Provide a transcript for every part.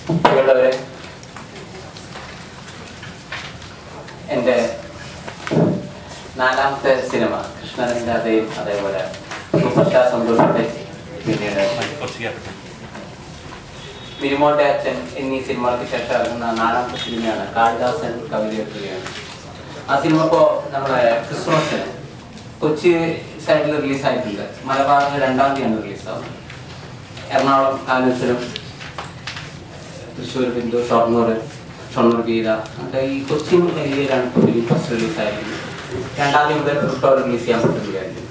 പ്രിയമുള്ളവരെ, എൻ്റെ നാലാമത്തെ സിനിമ കൃഷ്ണനിൻ്റെ അതേപോലെ സൂപ്പർ സ്റ്റാർ സന്തോഷത്തെ പിന്നീട് മിനിമോളുടെ അച്ഛൻ എന്നീ സിനിമകൾക്ക് ശേഷം ഇറങ്ങുന്ന നാലാമത്തെ സിനിമയാണ് കാളിദാസൻ കവിതയെത്തുകയാണ്. ആ സിനിമ ഇപ്പോൾ നമ്മുടെ ക്രിസ്മസിന് കൊച്ചി സൈഡിൽ റിലീസായിട്ടുണ്ട്. മലബാറിന് 2-ാം തീയതിയാണ് റിലീസാവുന്നത്. എറണാകുളം കാനൂസിലും തൃശ്ശൂർ ബിന്ദു ഷൊർണൂർ ഗീത ഒക്കെ ഈ കൊച്ചിൻ ഏരിയയിലാണ് ഇപ്പോൾ ഫിലിം ഫസ്റ്റ് റിലീസായിരിക്കുന്നത്. 2-ാം തീയതി മുതൽ ഫുൾ റിലീസ് ചെയ്യാൻ പറ്റുകയായിരുന്നു.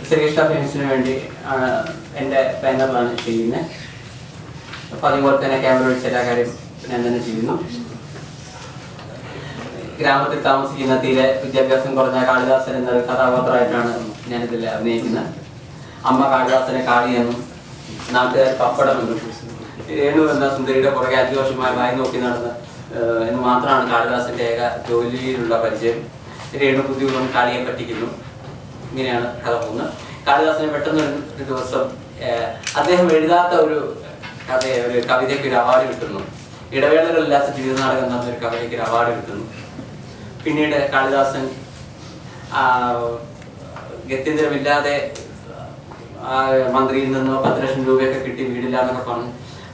ശ്രീകൃഷ്ണ ഫിലിംസിന് വേണ്ടി എൻ്റെ ബാനറിലാണ് ചെയ്യുന്നത്. അപ്പോൾ അതുപോലെ തന്നെ ക്യാമറ വെച്ച് എല്ലാ കാര്യം ഞാൻ തന്നെ ചെയ്യുന്നു. ഗ്രാമത്തിൽ താമസിക്കുന്ന തീരെ വിദ്യാഭ്യാസം കുറഞ്ഞ കാളിദാസൻ എന്ന കഥാപാത്രമായിട്ടാണ് ഞാനിതിൽ അഭിനയിക്കുന്നത്. അമ്മ കാളിദാസനെ കാളിയെന്നും നാട്ടുകാർ പപ്പടമെന്നും രേണു എന്ന സുന്ദരിയുടെ പുറകെ 5 വർഷമായി വായി നോക്കി നടന്ന് എന്ന് മാത്രമാണ് കാളിദാസന്റെ ഏക ജോലിയിലുള്ള പരിചയം. രേണു ബുദ്ധിപൂർവ്വം കാളിയെ പറ്റിക്കുന്നു. ഇങ്ങനെയാണ് കഥ പോകുന്നത്. കാളിദാസന് പെട്ടെന്ന് ഒരു ദിവസം അദ്ദേഹം എഴുതാത്ത ഒരു കവിതയ്ക്ക് ഒരു അവാർഡ് കിട്ടുന്നു. ഇടവേളകളില്ലാത്ത ജീവിതനാടകം എന്ന ഒരു കവിതയ്ക്ക് ഒരു അവാർഡ് കിട്ടുന്നു. പിന്നീട് കാളിദാസൻ ഗത്യന്തരമില്ലാതെ മന്ത്രിയിൽ നിന്നോ 10 ലക്ഷം രൂപയൊക്കെ കിട്ടി വീടില്ല എന്നൊക്കെ പറഞ്ഞു.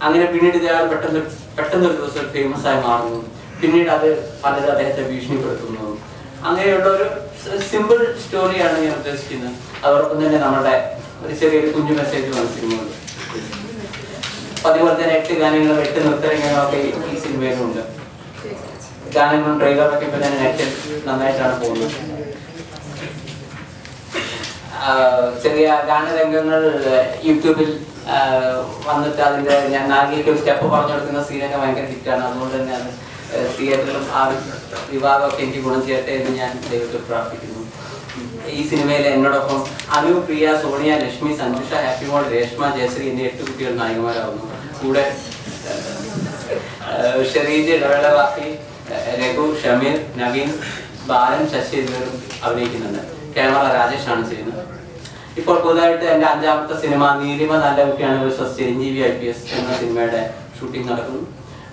അങ്ങനെ പിന്നീട് ഇയാൾ പെട്ടെന്ന് ഒരു ദിവസം ഫേമസ് ആയി മാറുന്നു. പിന്നീട് അത് പലരും അദ്ദേഹത്തെ ഭീഷണിപ്പെടുത്തുന്നു. അങ്ങനെയുള്ള ഒരു സിമ്പിൾ സ്റ്റോറിയാണ് ഞാൻ ഉദ്ദേശിക്കുന്നത്. അതോടൊപ്പം തന്നെ നമ്മുടെ ഒരു ചെറിയൊരു കുഞ്ഞു മെസ്സേജ് വന്ന സിനിമകൾ. അതുപോലെ തന്നെ 8 ഗാനങ്ങളും 8 നൃത്തരംഗങ്ങളൊക്കെ ഈ സിനിമയിലുണ്ട്. ഗാനങ്ങളും ട്രെയിലറൊക്കെ ഇപ്പൊ ഞാൻ നെറ്റിൽ നന്നായിട്ടാണ് പോകുന്നത്. ചെറിയ ഗാനരംഗങ്ങൾ യൂട്യൂബിൽ വന്നിട്ട് അതിൻ്റെ ഞാൻ നാഗിക്ക് ഒരു സ്റ്റെപ്പ് പറഞ്ഞു കൊടുക്കുന്ന സീനൊക്കെ ഭയങ്കര ഹിറ്റാണ്. അതുകൊണ്ട് തന്നെ അത് തിയേറ്ററിലും ആ വിഭാഗമൊക്കെ എനിക്ക് ഗുണം ചെയ്യട്ടെ എന്ന് ഞാൻ ദൈവത്തിൽ പ്രാർത്ഥിക്കുന്നു. ഈ സിനിമയിൽ എന്നോടൊപ്പം അനു, പ്രിയ, സോണിയ, ലക്ഷ്മി, സഞ്ജുഷ, ഹാപ്പിമോൾ, രേഷ്മ, ജയശ്രീ എന്നീ 8 കുട്ടികൾ നായികമാരാകുന്നു. കൂടെ ഷെറീജ്, ഇടവേള റാഫി, രഘു, ഷമീർ, നവീൻ, ബാലൻ, ശശി എന്നിവരും അഭിനയിക്കുന്നുണ്ട്. ക്യാമറ രാജേഷാണ് ചെയ്യുന്നത്. ഇപ്പോൾ പുതുതായിട്ട് എൻ്റെ 5ാമത്തെ സിനിമ നീലിമ നല്ല കുട്ടിയാണ് വേഴ്സസ് ചിരഞ്ജീവി IPS എന്ന സിനിമയുടെ ഷൂട്ടിംഗ് നടക്കുന്നു.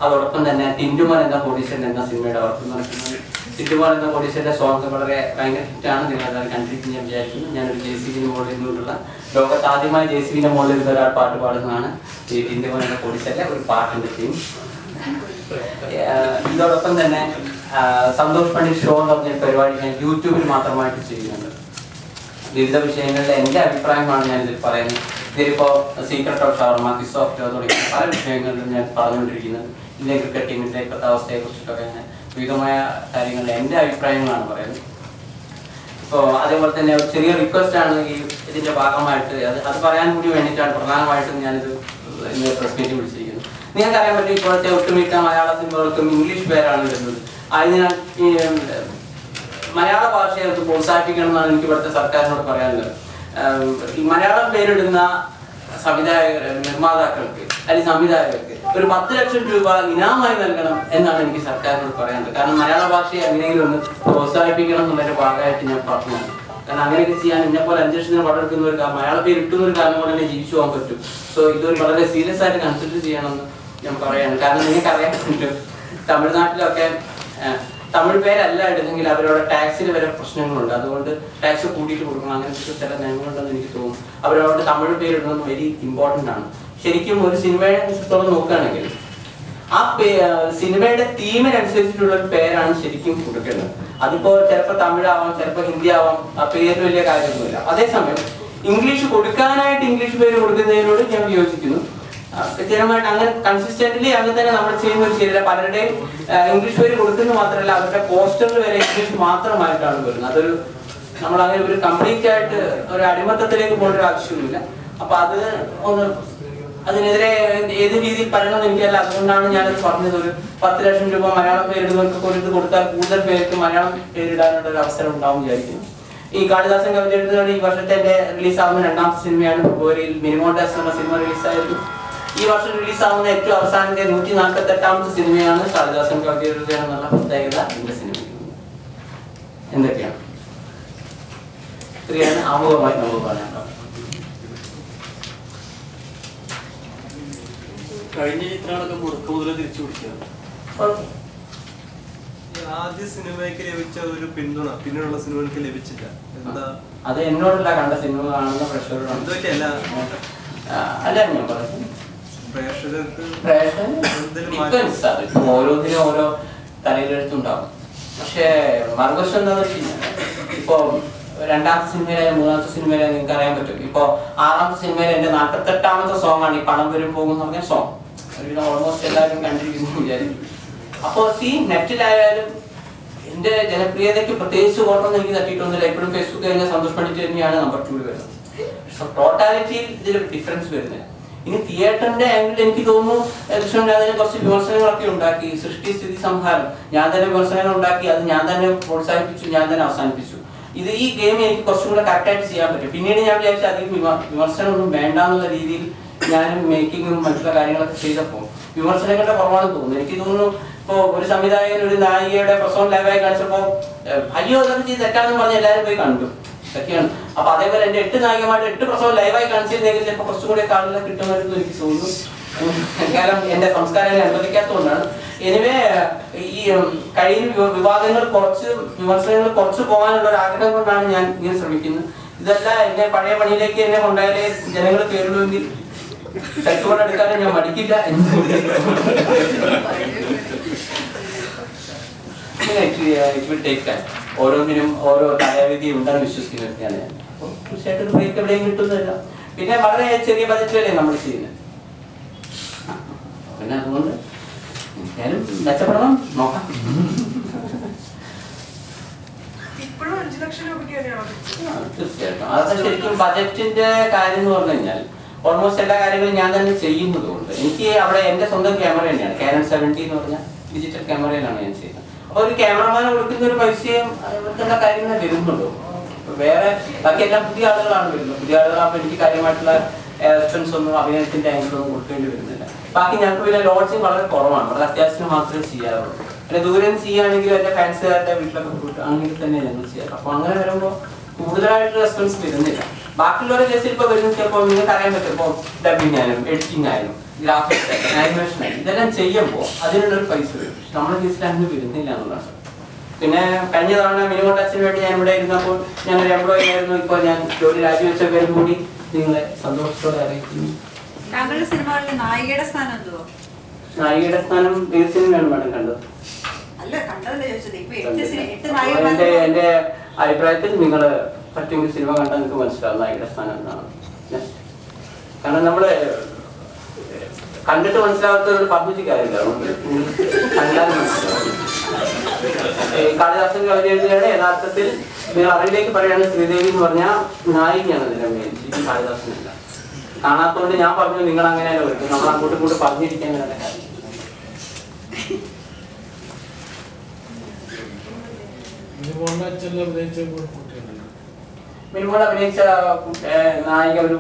അതോടൊപ്പം തന്നെ ടിൻറ്റുമോൻ എന്ന കോടീശ്വരൻ എന്ന സിനിമയുടെ വർക്ക് നടക്കുന്നത്. ടിൻറ്റുമോൻ എന്ന കോടീശ്വരൻ്റെ സോങ് വളരെ ഭയങ്കര ഹിറ്റാണ്. നിങ്ങളത് കണ്ടിരിക്കും ഞാൻ വിചാരിക്കുന്നു. ഞാനൊരു JCB മോളിൽ നിന്നുള്ള ലോകത്ത് ആദ്യമായി JCB മോളിൽ നിന്ന് ഒരാൾ പാട്ട് പാടുന്നതാണ്. ഈ ടിൻറ്റുമോൻ എന്ന കോടീശ്വരൻ്റെ ഒരു പാട്ടിൻ്റെ ടീം. ഇതോടൊപ്പം തന്നെ സന്തോഷ് പണ്ഡിറ്റ് ഷോ എന്ന് പറഞ്ഞ പരിപാടി ഞാൻ യൂട്യൂബിൽ മാത്രമായിട്ട് ചെയ്യുന്നുണ്ട്. വിവിധ വിഷയങ്ങളിലെ എൻ്റെ അഭിപ്രായമാണ് ഞാനിതിൽ പറയുന്നത്. ഇതിലിപ്പോൾ secret of shawarma, kiss of law തുടങ്ങിയ പല വിഷയങ്ങളിലും ഞാൻ പറഞ്ഞുകൊണ്ടിരിക്കുന്നത്. ഇന്ത്യൻ ക്രിക്കറ്റ് ടീമിൻ്റെ ഇപ്പോഴത്തെ അവസ്ഥയെക്കുറിച്ചിട്ടൊക്കെ ഞാൻ വിവിധമായ കാര്യങ്ങളിൽ എൻ്റെ അഭിപ്രായങ്ങളാണ് പറയുന്നത്. ഇപ്പോൾ അതേപോലെ തന്നെ ഒരു ചെറിയ റിക്വസ്റ്റാണ് ഇതിൻ്റെ ഭാഗമായിട്ട് അത് പറയാൻ കൂടി വേണ്ടിയിട്ടാണ് പ്രധാനമായിട്ടും ഞാനിത് ഇന്ന് പ്രസ് മീറ്റ് വിളിച്ചിരിക്കുന്നത്. നിങ്ങൾക്കറിയാൻ പറ്റും ഇപ്പോഴത്തെ ഒട്ടുമിക്ക മലയാള സിനിമകൾക്കും ഇംഗ്ലീഷ് പേരാണ് വരുന്നത്. അതിനാൽ ഈ മലയാള ഭാഷയെ പ്രോത്സാഹിപ്പിക്കണം എന്നാണ് എനിക്ക് ഇവിടുത്തെ സർക്കാരിനോട് പറയാനുള്ളത്. ഈ മലയാളം പേരിടുന്ന നിർമ്മാതാക്കൾക്ക് അല്ലെങ്കിൽ സംവിധായകർക്ക് ഒരു 10 ലക്ഷം രൂപ ഇനാമായി നൽകണം എന്നാണ് എനിക്ക് സർക്കാരിനോട് പറയാനുള്ളത്. കാരണം മലയാള ഭാഷയെ എങ്ങനെയെങ്കിലും ഒന്ന് പ്രോത്സാഹിപ്പിക്കണം എന്നുള്ളൊരു ഭാഗമായിട്ട് ഞാൻ പറഞ്ഞു. കാരണം അങ്ങനെയൊക്കെ ചെയ്യാൻ എന്നെപ്പോലെ 5 ലക്ഷത്തിന് പടെടുക്കുന്നവർക്ക് മലയാള പേര് ഇട്ടുന്ന ഒരു കാര്യം കൊണ്ട് തന്നെ ജീവിച്ചു പോകാൻ പറ്റും. സോ ഇതൊരു വളരെ സീരിയസ് ആയിട്ട് കൺസിഡർ ചെയ്യണമെന്ന് ഞാൻ പറയാണ്. കാരണം നിങ്ങൾക്കറിയാൻ പറ്റും തമിഴ്നാട്ടിലൊക്കെ തമിഴ് പേരല്ല ഇടുന്നെങ്കിൽ അവരോട് ടാക്സിൽ വരെ പ്രശ്നങ്ങളുണ്ട്. അതുകൊണ്ട് ടാക്സ് കൂട്ടിയിട്ട് കൊടുക്കണം. അങ്ങനത്തെ ചില നിയമങ്ങളുണ്ടെന്ന് എനിക്ക് തോന്നുന്നു. അവരോട് തമിഴ് പേരിടുന്നത് വെരി ഇമ്പോർട്ടൻ്റ് ആണ്. ശരിക്കും ഒരു സിനിമയെ സംബന്ധിച്ചിടത്തോളം നോക്കുകയാണെങ്കിൽ ആ സിനിമയുടെ തീമിനനുസരിച്ചിട്ടുള്ള ഒരു പേരാണ് ശരിക്കും കൊടുക്കേണ്ടത്. അതിപ്പോ ചിലപ്പോൾ തമിഴാവാം, ചിലപ്പോൾ ഹിന്ദി ആവാം. ആ പേര് വലിയ കാര്യമൊന്നുമില്ല. അതേസമയം ഇംഗ്ലീഷ് കൊടുക്കാനായിട്ട് ഇംഗ്ലീഷ് പേര് കൊടുക്കുന്നതിനോട് ഞാൻ വിയോജിക്കുന്നു. കൃത്യമായിട്ട് അങ്ങനെ കൺസിസ്റ്റന്റ്ലി അങ്ങനെ തന്നെ നമ്മൾ ചെയ്യുന്ന ഒരു ശരിയല്ല. പലരുടെയും ഇംഗ്ലീഷ് പേര് കൊടുക്കുന്നത് മാത്രമല്ല അവരുടെ പോസ്റ്ററിൽ വരെ ഇംഗ്ലീഷ് മാത്രമായിട്ടാണ് വരുന്നത്. അതൊരു നമ്മളങ്ങനെ ഒരു കംപ്ലീറ്റ് ആയിട്ട് ഒരു അടിമത്തത്തിലേക്ക് പോകേണ്ട ഒരു ആവശ്യമൊന്നുമില്ല. അപ്പൊ അത് ഒന്ന് അതിനെതിരെ ഏത് രീതിയിൽ പറയണമെന്ന് എനിക്കല്ല. അതുകൊണ്ടാണ് ഞാനത് പറഞ്ഞത്. ഒരു 10 ലക്ഷം രൂപ മലയാളം പേരിടുന്നവർക്ക് ഒരു ഇത് കൊടുത്താൽ കൂടുതൽ പേർക്ക് മലയാളം പേരിടാനുള്ള ഒരു അവസരം ഉണ്ടാവും വിചാരിക്കുന്നു. ഈ കാളിദാസൻ കവിത എഴുതുന്നത് ഈ വർഷത്തെ എൻ്റെ റിലീസാവുന്ന 2ാമത്തെ സിനിമയാണ്. ഫെബ്രുവരിയിൽ മിനിമോഡാസ് എന്ന സിനിമ റിലീസായിരുന്നു. ഈ വർഷം റിലീസാവുന്ന ഏറ്റവും അവസാനത്തെ 148ാമത്തെ സിനിമയാണ് കാളിദാസൻ കവിത എഴുതുകയാണെന്നുള്ള പ്രത്യേകത എൻ്റെ സിനിമ. എന്തൊക്കെയാണ് ഇത്രയാണ് ആമുഖമായി നമുക്ക് പറയാനുള്ളത്. കഴിഞ്ഞ ചിത്രങ്ങളൊക്കെ മുടക്ക മുതൽ തിരിച്ചു പിടിക്കുക. ആദ്യ സിനിമയ്ക്ക് ലഭിച്ച ഒരു പിന്തുണ പിന്നീടുള്ള സിനിമകൾക്ക് ലഭിച്ചില്ല. എന്താ അത് എന്നോടുള്ള കണ്ട സിനിമ കാണുന്ന പ്രേക്ഷകരോട് അല്ല ഞാൻ പറഞ്ഞു. ഓരോന്നിനും ഓരോ തലയിലെടുത്തുണ്ടാവും. പക്ഷേ മറുവശം എന്താണെന്ന് വെച്ച് കഴിഞ്ഞാൽ ഇപ്പൊ രണ്ടാമത്തെ സിനിമയിലായാലും മൂന്നാമത്തെ സിനിമയിലായാലും നിങ്ങൾക്ക് അറിയാൻ പറ്റും. ഇപ്പൊ ആറാമത്തെ സിനിമയിൽ എന്റെ 48ാമത്തെ സോങ് ആണ് ഈ പണം വരും പോകും എന്ന് പറഞ്ഞ സോങ്. ഓൾമോസ്റ്റ് എല്ലാവരും കണ്ടിരിക്കുന്നു വിചാരിക്കും. അപ്പൊ നെറ്റിലായാലും എന്റെ ജനപ്രിയതയ്ക്ക് പ്രത്യേകിച്ച് ഓട്ടം എനിക്ക് തട്ടിയിട്ടൊന്നുമില്ല. എപ്പോഴും ഫേസ്ബുക്ക് കഴിഞ്ഞാൽ സന്തോഷ് പണ്ഡിറ്റ് തന്നെയാണ് നമ്പർ 2 വരുന്നത്. ടോട്ടാലിറ്റിയിൽ ഇതിൽ ഡിഫറൻസ് വരുന്നില്ല. ഇനി തിയേറ്ററിന്റെ ആംഗിൾ എനിക്ക് തോന്നുന്നു കൃഷ്ണൻ കുറച്ച് വിമർശനങ്ങളൊക്കെ ഉണ്ടാക്കി. സൃഷ്ടി സ്ഥിതി സംഹാരം ഞാൻ തന്നെ വിമർശനങ്ങൾ ഉണ്ടാക്കി. അത് ഞാൻ തന്നെ പ്രോത്സാഹിപ്പിച്ചു, ഞാൻ തന്നെ അവസാനിപ്പിച്ചു. ഈ ഗെയിം എനിക്ക് കുറച്ചും കൂടെ കറക്റ്റായിട്ട് ചെയ്യാൻ പറ്റും. പിന്നീട് ഞാൻ വിചാരിച്ചു അധികം വിമർശനമൊന്നും വേണ്ട എന്നുള്ള രീതിയിൽ ഞാനും മേക്കിങ്ങും മറ്റുള്ള കാര്യങ്ങളൊക്കെ ചെയ്തപ്പോൾ വിമർശനങ്ങളുടെ കുറവാണെന്ന് തോന്നുന്നു. എനിക്ക് തോന്നുന്നു ഇപ്പൊ ഒരു സംവിധായകൻ ഒരു നായികയുടെ പ്രസവം ലൈവായി കാണിച്ചപ്പോ അയ്യോ അതൊക്കെ ചെയ്ത് തെറ്റാണെന്ന് പറഞ്ഞ് എല്ലാവരും പോയി കണ്ടു. ഇതൊക്കെയാണ്. അപ്പൊ അതേപോലെ എന്റെ 8 നായികമായിട്ട് 8 പ്രസവം ലൈവായി കാണിച്ചിരുന്നെങ്കിൽ ചിലപ്പോൾ കുറച്ചും കൂടെ ആളുകളെ കിട്ടുമായിരുന്നു എനിക്ക് തോന്നുന്നു. കാരണം എന്റെ സംസ്കാരം അനുവദിക്കാത്തതുകൊണ്ടാണ്. എനിവേ ഈ കഴിയുന്ന വിവാദങ്ങൾ കുറച്ച് വിമർശനങ്ങൾ കുറച്ച് പോകാനുള്ള ഒരു ആഗ്രഹം കൊണ്ടാണ് ഞാൻ ഇങ്ങനെ ശ്രമിക്കുന്നത്. ഇതല്ല എന്നെ പഴയ പണിയിലേക്ക് എന്നെ കൊണ്ടായാലേ ജനങ്ങൾ കയറുള്ളൂവെങ്കിൽ എടുക്കാനും ഞാൻ മടിക്കില്ല എന്ന് ഓരോന്നിനും ഓരോ കലാവിധി ഉണ്ടെന്ന് വിശ്വസിക്കുന്ന വ്യക്തിയാണ് ഞാൻ. അപ്പോൾ തീർച്ചയായിട്ടും ബ്രേക്ക് എവിടെയും കിട്ടുന്നതല്ല. പിന്നെ വളരെ ചെറിയ ബജറ്റിലല്ലേ നമ്മൾ ചെയ്യുന്നത്. പിന്നെ അതുകൊണ്ട് ഞാനും മെച്ചപ്പെടണം നോക്കാം. തീർച്ചയായിട്ടും അതൊക്കെ ശരിക്കും ബജറ്റിന്റെ കാര്യം എന്ന് പറഞ്ഞു കഴിഞ്ഞാൽ ഓൾമോസ്റ്റ് എല്ലാ കാര്യങ്ങളും ഞാൻ തന്നെ ചെയ്യുന്നതുകൊണ്ട് എനിക്ക് അവിടെ എന്റെ സ്വന്തം ക്യാമറ തന്നെയാണ്. Canon 70 എന്ന് പറഞ്ഞ ഡിജിറ്റൽ ക്യാമറയിലാണ് ഞാൻ ചെയ്യുന്നത്. അപ്പൊ ഒരു ക്യാമറമാൻ കൊടുക്കുന്ന ഒരു പൈസയും ഇവർക്കുള്ള കാര്യങ്ങളെ വരുന്നുള്ളൂ. വേറെ ബാക്കിയെല്ലാം പുതിയ ആളുകളാണ് വരുന്നത്. പുതിയ ആളുകളാകുമ്പോൾ എനിക്ക് കാര്യമായിട്ടുള്ള എക്സ്പെൻസ് ഒന്നും അഭിനയത്തിന്റെ ആംഗിളൊന്നും കൊടുക്കേണ്ടി വരുന്നില്ല. ബാക്കി ഞങ്ങൾക്ക് പിന്നെ ലോഡ്ജിങ് വളരെ കുറവാണ്. വളരെ അത്യാവശ്യം മാത്രമേ ചെയ്യാറുള്ളൂ. പിന്നെ ദൂരെ നിന്ന് ചെയ്യുകയാണെങ്കിൽ എന്റെ ഫാൻസുകാരുടെ വീട്ടിലൊക്കെ പോയിട്ട് അങ്ങനെ തന്നെ ഞങ്ങൾ ചെയ്യാറ്. അപ്പൊ അങ്ങനെ വരുമ്പോൾ കൂടുതലായിട്ട് എക്സ്പെൻസ് വരുന്നില്ല. ബാക്കിയുള്ളവരുടെ കേസിൽ ഇപ്പൊ വരുന്ന ചിലപ്പോൾ നിങ്ങൾക്ക് അറിയാൻ പറ്റും. ഇപ്പോൾ ഡബിങ് ആയാലും എഡിറ്റിംഗ് ആയാലും ഗ്രാഫിക്സ് ആയാലും ആനിമേഷൻ ആയാലും ഇതെല്ലാം ചെയ്യുമ്പോൾ അതിനുള്ളൊരു പൈസ വരും. പക്ഷെ നമ്മുടെ കേസിൽ അങ്ങനെ വരുന്നില്ല എന്നുള്ളതാണ്. പിന്നെ കഴിഞ്ഞ തവണ മിനിമം ടച്ചിന് വേണ്ടി ഞാൻ ഇവിടെ ഇരുന്നപ്പോൾ ഞാനൊരു എംപ്ലോയി ആയിരുന്നു. ഇപ്പോൾ ഞാൻ ജോലി രാജിവെച്ച പേരും കൂടി നിങ്ങളെ സന്തോഷത്തോടെ അറിയിക്കുന്നു. നായികയുടെ സ്ഥാനം ഏത് സിനിമയാണ് മാഡം കണ്ടത്? എന്റെ അഭിപ്രായത്തിൽ നിങ്ങൾ പറ്റുമെങ്കിൽ സിനിമ കണ്ടാൽ നിങ്ങൾക്ക് മനസ്സിലാവും നായികയുടെ സ്ഥാനം എന്നാണ്. കാരണം നമ്മള് കണ്ടിട്ട് മനസ്സിലാവാത്തവരോട് പറഞ്ഞിട്ട് കാര്യമില്ല. കണ്ടാൽ മനസ്സിലാവും. കാളിദാസൻ കവിത എഴുതുകയാണ്. യഥാർത്ഥത്തിൽ നിങ്ങൾ അറിവിലേക്ക് പറയുകയാണ് ശ്രീദേവി എന്ന് പറഞ്ഞാൽ നായികയാണ് ഇതിന്റെ മെയിൻ. ശരിക്കും കാളിദാസനല്ല. കാണാത്തതുകൊണ്ട് ഞാൻ പറഞ്ഞു നിങ്ങൾ അങ്ങനെയല്ല വരും. നമ്മൾ അങ്ങോട്ടും ഇങ്ങോട്ട് പറഞ്ഞിരിക്കാൻ വേണ്ട കാര്യം. മിനിമോൾ അഭിനയിച്ച നായിക ഒരു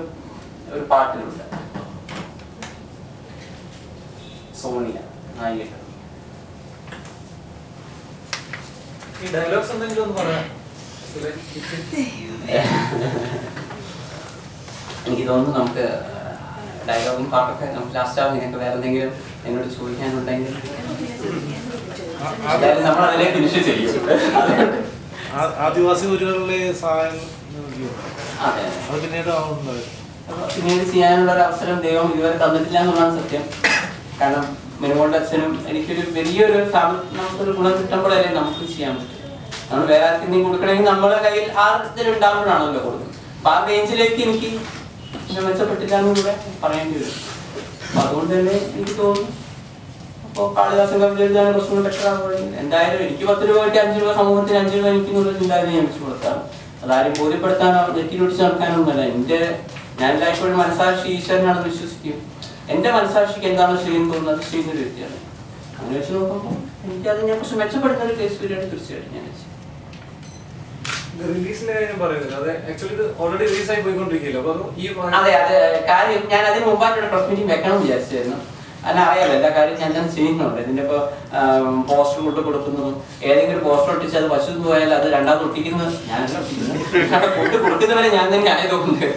പാട്ടിലുണ്ട്. സോണിയ നായിക. ഈ ഡയലോഗ്സ് എന്തെങ്കിലും ഒന്ന് പറയാം. എനിക്ക് തോന്നുന്നു നമുക്ക് ഡയലോഗും പാട്ടൊക്കെ നമുക്ക് ലാസ്റ്റ് ആവും. നിങ്ങൾക്ക് വേറെ എന്തെങ്കിലും എന്നോട് ചോദിക്കാനുണ്ടെങ്കിൽ നമ്മൾ അതിലേക്ക് ഫിനിഷ് ചെയ്യും. ആദിവാസി ഊരുകളിലെ സഹായം പിന്നീട് ചെയ്യാനുള്ള ഒരു അവസരം ദൈവം ഇതുവരെ തന്നിട്ടില്ല എന്നുള്ളതാണ് സത്യം. കാരണം മിനിമോളുടെ അച്ഛനും എനിക്കൊരു വലിയൊരു നമുക്കൊരു ഗുണം കിട്ടുമ്പോഴല്ലേ നമുക്ക് ചെയ്യാൻ പറ്റും. നമ്മൾ വേറെ ആർക്കെന്തെങ്കിലും കൊടുക്കണമെങ്കിൽ നമ്മുടെ കയ്യിൽ ആ ഇതിലുണ്ടാകുമ്പോഴാണല്ലോ കൊടുക്കുന്നത്. അപ്പൊ ആ റേഞ്ചിലേക്ക് എനിക്ക് മെച്ചപ്പെട്ടില്ല എന്ന് കൂടെ പറയേണ്ടി വരും. അപ്പൊ അതുകൊണ്ട് തന്നെ എനിക്ക് തോന്നുന്നു അപ്പോൾ കാളിദാസൻ കവിത എഴുതാൻ കുറച്ചും കൂടെ ബെറ്റർ ആകുമ്പോഴെങ്കിൽ എന്തായാലും എനിക്ക് 10 രൂപ കിട്ടി 5 രൂപ സമൂഹത്തിന് 5 രൂപ എനിക്കെന്നുള്ള ചിന്താഗതി ഞാൻ വെച്ച് കൊടുത്താണ്. അതാരും ബോധ്യപ്പെടുത്താനോ നെറ്റിലൊടിച്ച് നടക്കാനൊന്നുമല്ല. ഞാൻ എല്ലായ്പ്പോഴും മനസാക്ഷി ഈശ്വരനാണെന്ന് വിശ്വസിക്കും. എന്റെ മനസാക്ഷിക്ക് എന്താണോ ശരിയെന്ന് തോന്നുന്നത് ചെയ്യുന്ന ഒരു വ്യക്തിയാണ്. അങ്ങനെ വെച്ച് നോക്കുമ്പോൾ എനിക്കത് ഞാൻ കുറച്ച് മെച്ചപ്പെടുന്ന ഒരു കേസ് വരികയാണ് തീർച്ചയായിട്ടും ഞാൻ അതെ അതെ കാര്യം ഞാൻ അതിന് മുമ്പായിട്ടൊരു പ്രസ് മീറ്റിംഗ് വെക്കണം വിചാരിച്ചായിരുന്നു. അതിനറിയാലോ എല്ലാ കാര്യം ഞാൻ ചെയ്യുന്നുണ്ട്. ഇതിന്റെ ഇപ്പൊ പോസ്റ്റർ കൊണ്ട് കൊടുക്കുന്നതും ഏതെങ്കിലും പോസ്റ്റർ ഒട്ടിച്ച് അത് വശത്ത് പോയാൽ അത് രണ്ടാമത് ഒട്ടിക്കുന്നത് ഞാനല്ല ഒട്ടിക്കുന്നത്. കൊണ്ട് കൊടുക്കുന്നവരെ ഞാൻ തന്നെ ആയതുകൊണ്ട്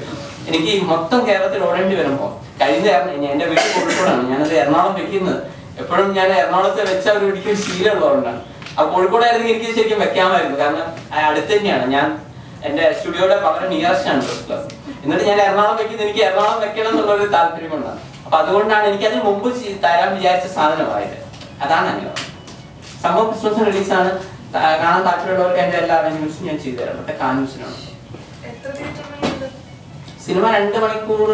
എനിക്ക് മൊത്തം കേരളത്തിൽ ഓടേണ്ടി വരുമ്പോൾ കഴിഞ്ഞ എന്റെ വീട്ടിൽ കോഴിക്കോടാണ്, ഞാനത് എറണാകുളം വെക്കുന്നത്. എപ്പോഴും ഞാൻ എറണാകുളത്ത് വെച്ച ഒരു ഒരിക്കലും ശീലമുള്ളതുകൊണ്ടാണ്. ആ കോഴിക്കോടായിരുന്നു എനിക്ക് ശരിക്കും വെക്കാമായിരുന്നു, കാരണം അടുത്ത് തന്നെയാണ്. ഞാൻ എന്റെ സ്റ്റുഡിയോയുടെ വളരെ നിയറസ്റ്റ് ആണ് പ്രസ് ക്ലാസ്. എന്നിട്ട് ഞാൻ എറണാകുളം വെക്കുന്നത് എനിക്ക് എറണാകുളം വെക്കണം എന്നുള്ളൊരു താല്പര്യം കൊണ്ടാണ്. അപ്പൊ അതുകൊണ്ടാണ് എനിക്ക് അതിന് മുമ്പ് തരാൻ വിചാരിച്ച സാധനമായത്. അതാണ് അങ്ങനെ സംഭവം. ക്രിസ്മസ് റിലീസാണ്. കാണാൻ താല്പര്യമുള്ളവർക്ക് എന്റെ എല്ലാ അറേഞ്ച്മെന്റ്സും ഞാൻ ചെയ്തു തരാം. പക്ഷെ കാൻവസിനാണ് സിനിമ 2 മണിക്കൂർ